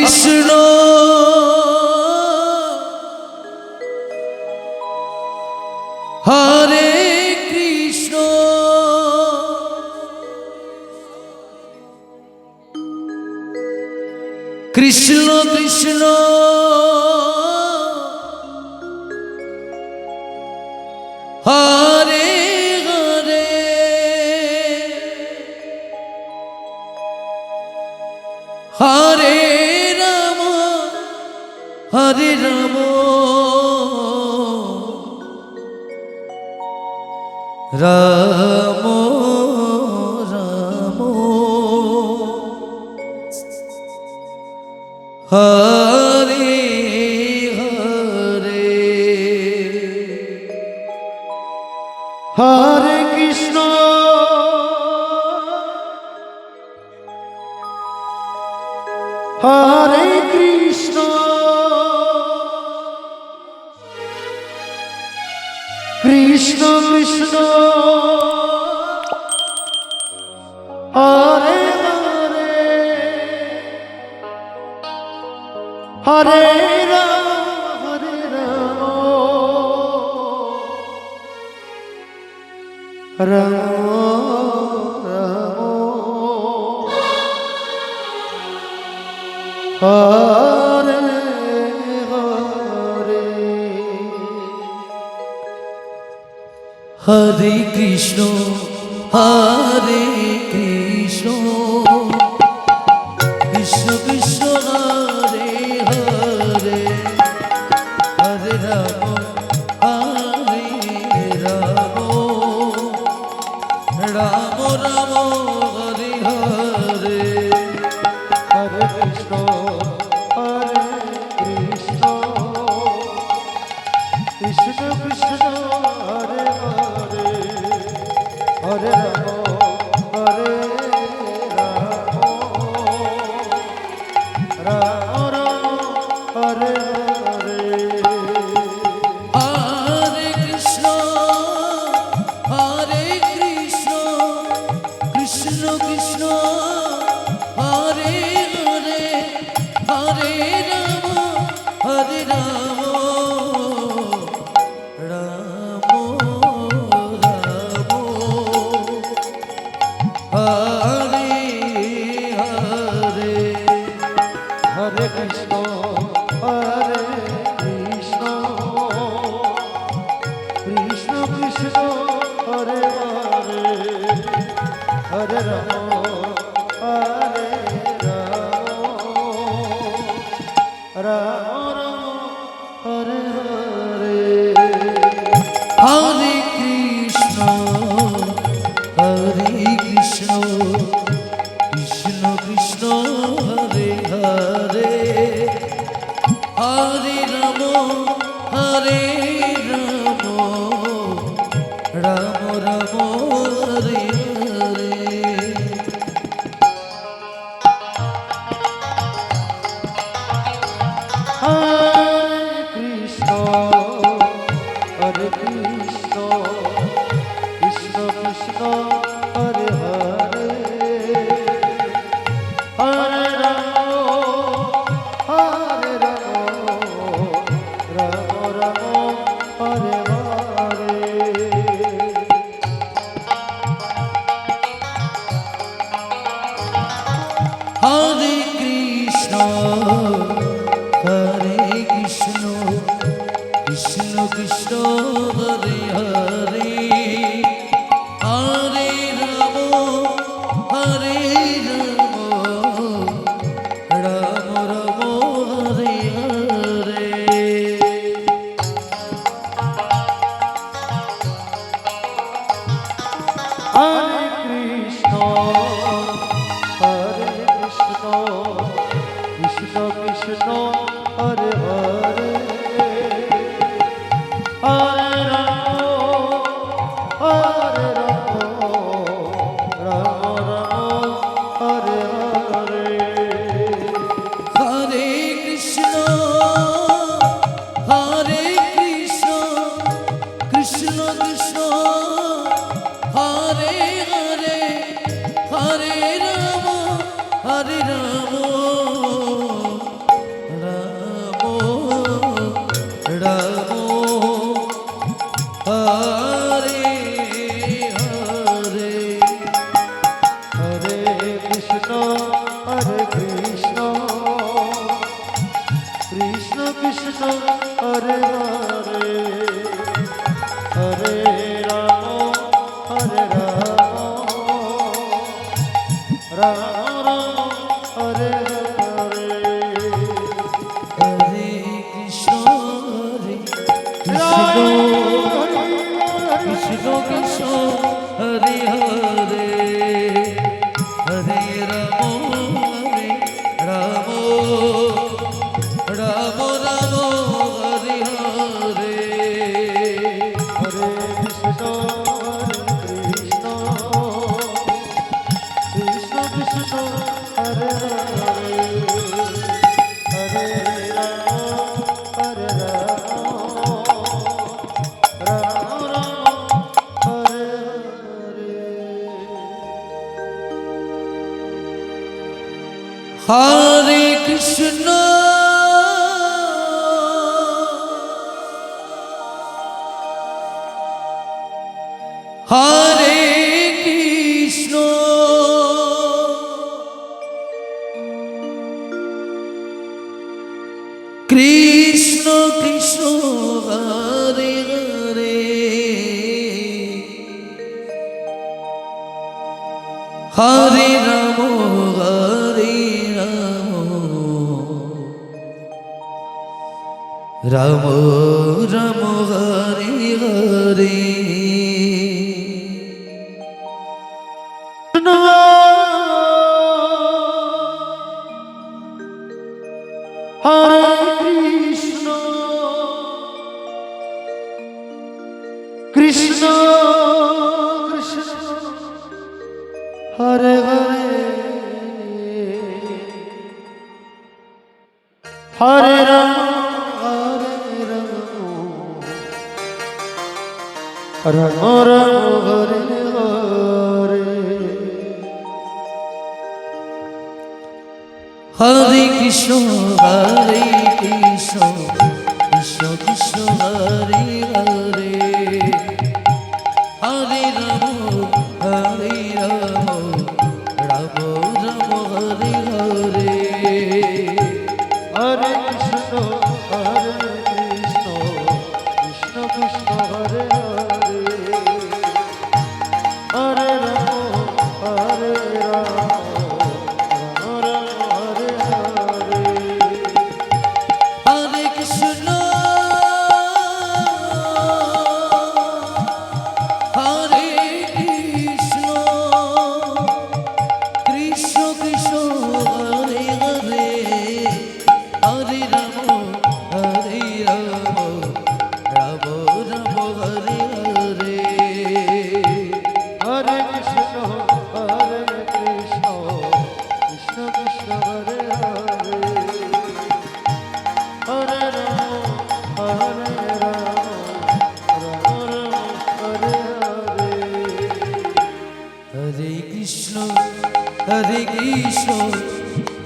Krishna হরে Krishna Krishna Krishna Hare Hare Hare Ram হরে Ram Ram Ram Hare Hare Hare Krishna হরে Krishna Krishna Krishna Hare Hare Hare Ram হরে Ram Ram Ram Hare Hare Hare Krishna হরে Krishna Krishna Krishna Hare Hare Hare Ram হরে Ram Ram Ram Hare Hare Hare Krishna হরে Krishna Krishna Krishna Hare Hare Hare Ram হরে Ram Ram Ram Hare Hare Hare Krishna হরে Krishna Krishna Krishna Hare Hare Hare Ram হরে Ram Ram Ram Hare Hare Hare Krishna হরে Krishna Krishna Krishna Hare Hare Hare Ram হরে Ram Ram Ram Hare Hare Hare Krishna হরে Krishna Krishna Krishna Hare Hare Hare Ram হরে Ram Ram Ram Hare Hare Hare Krishna হরে Krishna Krishna Krishna Hare Hare Hare Ram হরে Ram Ram Ram Hare Hare Hare Krishna হরে Krishna Krishna Krishna Hare Hare Hare Ram হরে Ram Ram Ram Hare Hare Hare Krishna হরে Krishna Krishna Krishna Hare Hare Hare Ram হরে Ram Ram Ram Hare Hare Hare Krishna হরে Krishna Krishna Krishna Hare Hare Hare Ram Krishna Krishna Hare Hare Hare Ram Ram Ram Ram Hare Hare Hare Krishna Krishna Krishna Krishna Hare Hare Hare Ram হরে Ram Ram Ram Hare Hare Hare Krishna হরে Krishna Krishna Krishna Hare Hare Hare Ram হরে Ram Ram Ram Hare Hare Hare Krishna Krishna Krishna Hare Hare Hare Ram Ram Ram Hare Hare Hare Krishna হরে Krishna Krishna Krishna Hare Hare Hare Ram Ram Ram Hare Hare Hare Krishna Krishna Krishna Hare Hare Hare Ram হরে Ram Ram Hare Hare Hare Krishna হরে Krishna Krishna Krishna Hare Hare Hare Ram Ram Ram Hare Hare Hare Krishna Krishna Krishna Hare Hare Hare Ram Ram Ram Hare Hare Hare Krishna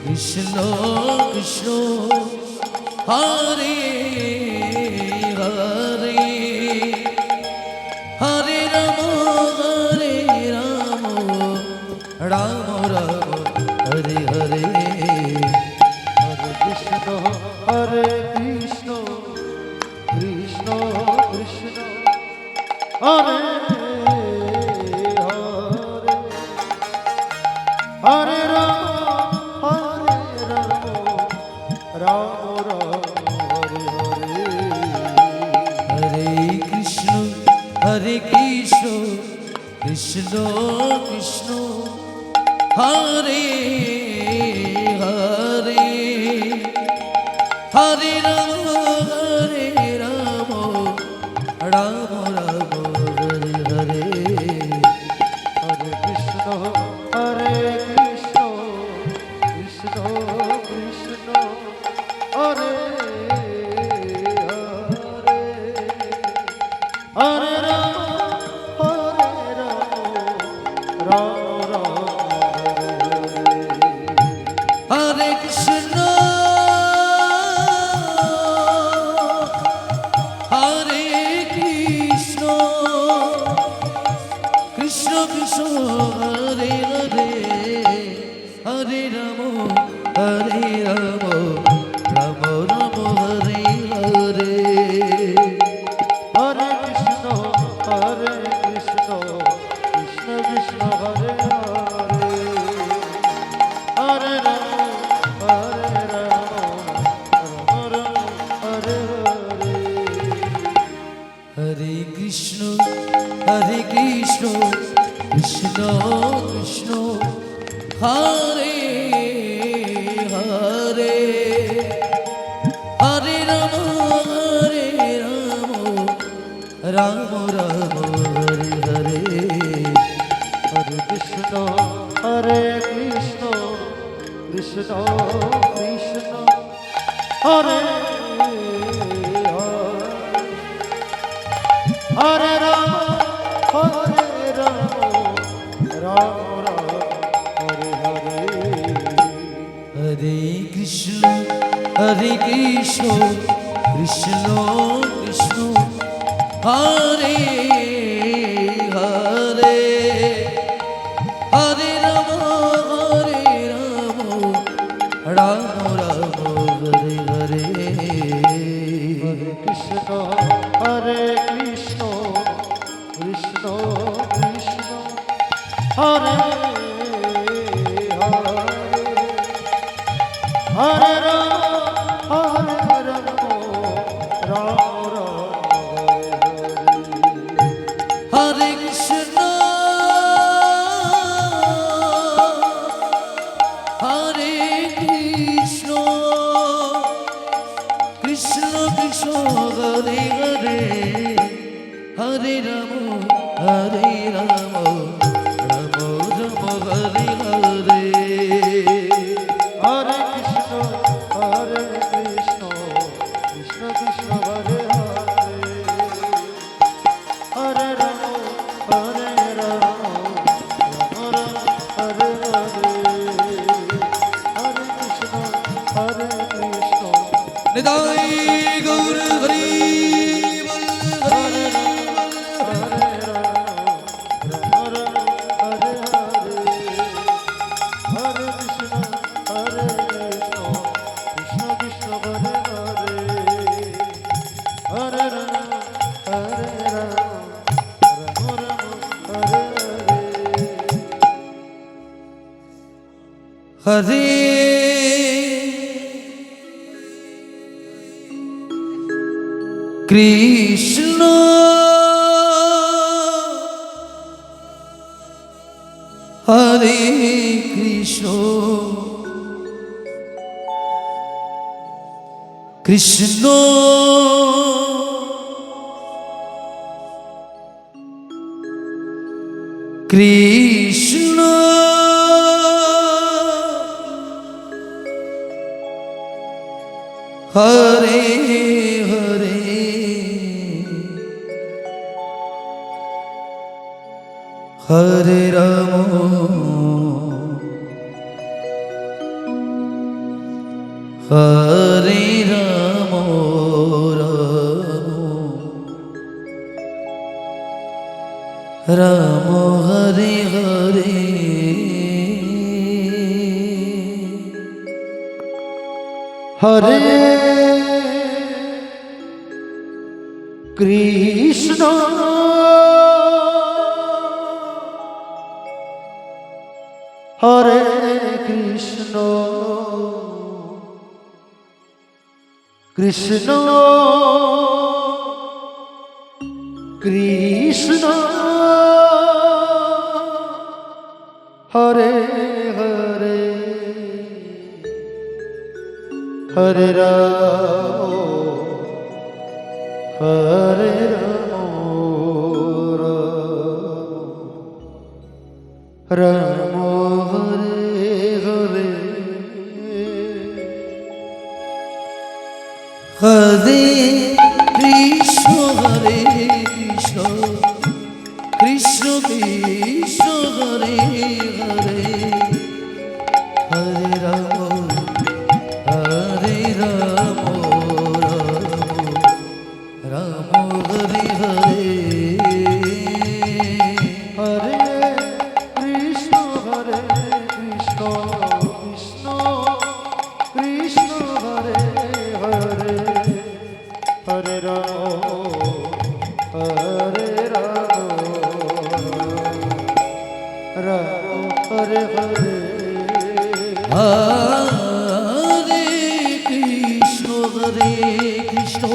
Krishna Krishna Hare Hare Hare Ram Ram Ram Hare Hare Hare Krishna Krishna Krishna Krishna Hare Hare Hare Ram Ram Ram Hare Hare Hare Krishna Krishna Krishna Hare Hare Hare Ram Ram Ram Hare Hare Hare Krishna Krishna Krishna Hare Hare Hare Ram Ram Ram হরে Krishna হরে Krishna Krishna Krishna Hare Hare Hare Ram Ram Ram Hare Hare Hare Krishna Krishna Krishna Hare Hare Hare Ram Ram Ram Hare Hare Hare Ram Ram Ram Hare Hare Hare Krishna হরে Krishna Krishna Krishna Hare Hare Ram Ram Ram Hare Hare Hare Krishna Krishna Krishna Hare Hare Hare Ram Ram Ram Hare Hare Hare Krishna হরে Krishna Krishna Krishna Hare Hare Ram Ram হরে Krishna হরে Krishna Krishna Krishna Hare Hare Hare Ram Ram Ram Hare Hare Hare Krishna হরে Krishna Krishna Krishna Hare Hare Hare Ram হরে Ram Ram Ram Hare Hare Hare Krishna হরে Krishna Nitai Gour Hari বল Hare Hare Ram Ram Ram Hare Hare Hare Krishna হরে Krishna Krishna Krishna Hare Hare Hare Ram হরে Ram Ram Ram Hare Hare Hare Krishna হরে Krishna Krishna Krishna Hare Hare Hare Ram হরে Ram Ram Hare Hare Hare Krishna হরে Krishna Krishna Krishna Hare Hare Hare Ram হরে Ram Ram Hare Hare Hare Krishna হরে Krishna Krishna Krishna Hare Hare Hare Ram Ram Hare Hare Hare Krishna হরে Krishna Krishna Krishna Hare Hare Hare Ram Ram Hare Hare Hare Krishna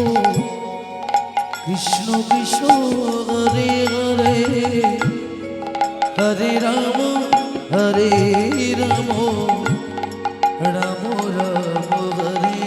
Krishna Krishna Hare Hare Hare Ram Ram Ram Hare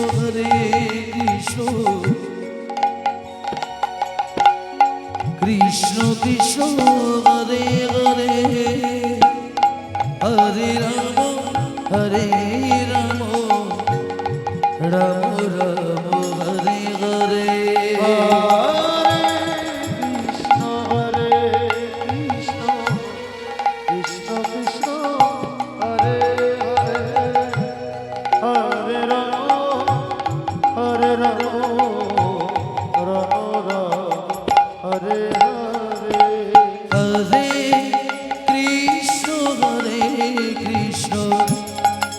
Hare Krishna Krishna Krishna Hare Hare Hare Ram Ram Ram Hare Hare Krishna Krishna Krishna Hare Hare Hare Ram Ram Hare Hare Hare Krishna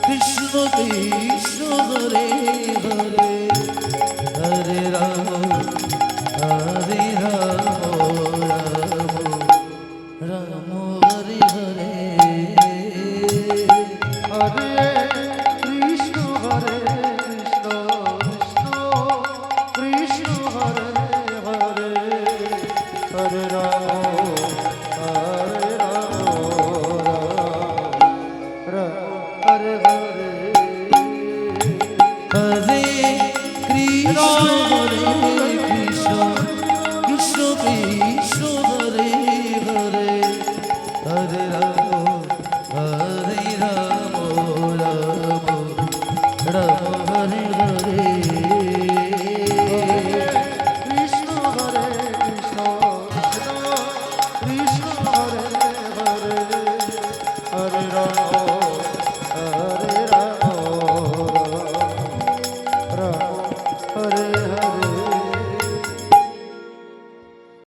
Krishna Krishna Hare Hare Hare Ram Ram Ram Hare Hare Hare